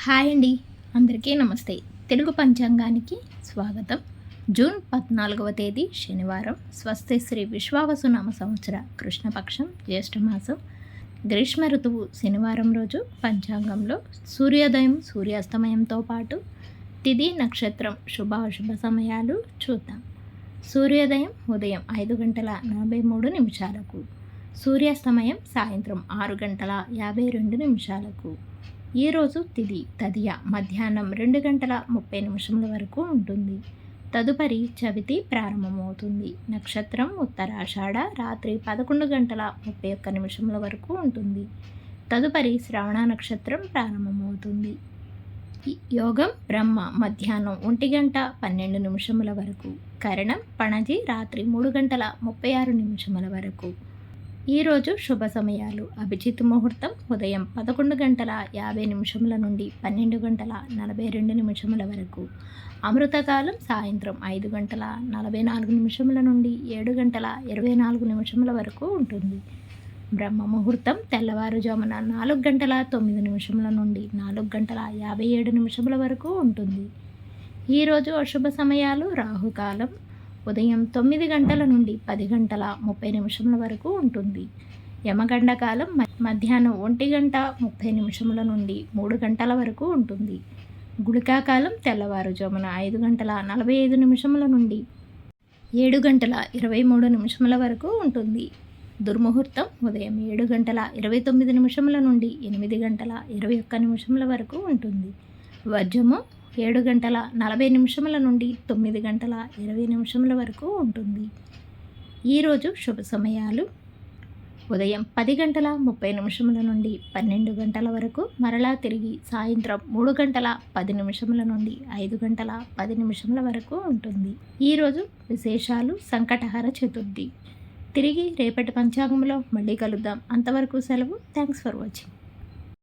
Hi అండి, అందరికీ నమస్తే. తెలుగు పంచాంగానికి స్వాగతం. జూన్ 14వ తేదీ శనివారం, స్వస్తి శ్రీ విశ్వావసునామ సంవత్సర కృష్ణపక్షం జ్యేష్ఠమాసం గ్రీష్మ ఋతువు శనివారం రోజు పంచాంగంలో సూర్యోదయం సూర్యాస్తమయంతో పాటు తిథి నక్షత్రం శుభాశుభ సమయాలు చూద్దాం. సూర్యోదయం ఉదయం 5:43, సూర్యాస్తమయం సాయంత్రం 6:52. ఈరోజు తిథి తదియ మధ్యాహ్నం 2:30 వరకు ఉంటుంది. తదుపరి చవితి ప్రారంభమవుతుంది. నక్షత్రం ఉత్తరాషాఢ రాత్రి 11:31 వరకు ఉంటుంది. తదుపరి శ్రవణ నక్షత్రం ప్రారంభమవుతుంది. యోగం బ్రహ్మ మధ్యాహ్నం 1:12 వరకు. కరణం పణజి రాత్రి 3:36 వరకు. ఈరోజు శుభ సమయాలు: అభిజిత్ ముహూర్తం ఉదయం 11:50 నుండి 12:42 వరకు. అమృతకాలం సాయంత్రం 5:44 నుండి 7:24 వరకు ఉంటుంది. బ్రహ్మ ముహూర్తం తెల్లవారుజామున 4:09 నుండి 4:57 వరకు ఉంటుంది. ఈరోజు అశుభ సమయాలు: రాహుకాలం ఉదయం 9 నుండి 10:30 వరకు ఉంటుంది. యమగండ కాలం మధ్యాహ్నం 1:30 నుండి 3 గంటల వరకు ఉంటుంది. గుళికాకాలం తెల్లవారుజామున 5:45 నుండి 7:23 వరకు ఉంటుంది. దుర్ముహూర్తం ఉదయం 7:29 నుండి 8:21 వరకు ఉంటుంది. వర్జము 7:40 నుండి 9:20 వరకు ఉంటుంది. ఈరోజు శుభ సమయాలు: ఉదయం 10:30 నుండి 12 గంటల వరకు. మరలా తిరిగి సాయంత్రం 3:10 నుండి 5:10 వరకు ఉంటుంది. ఈరోజు విశేషాలు: సంకటహర చతుర్థి. తిరిగి రేపటి పంచాంగంలో మళ్ళీ కలుద్దాం. అంతవరకు సెలవు. Thanks for watching.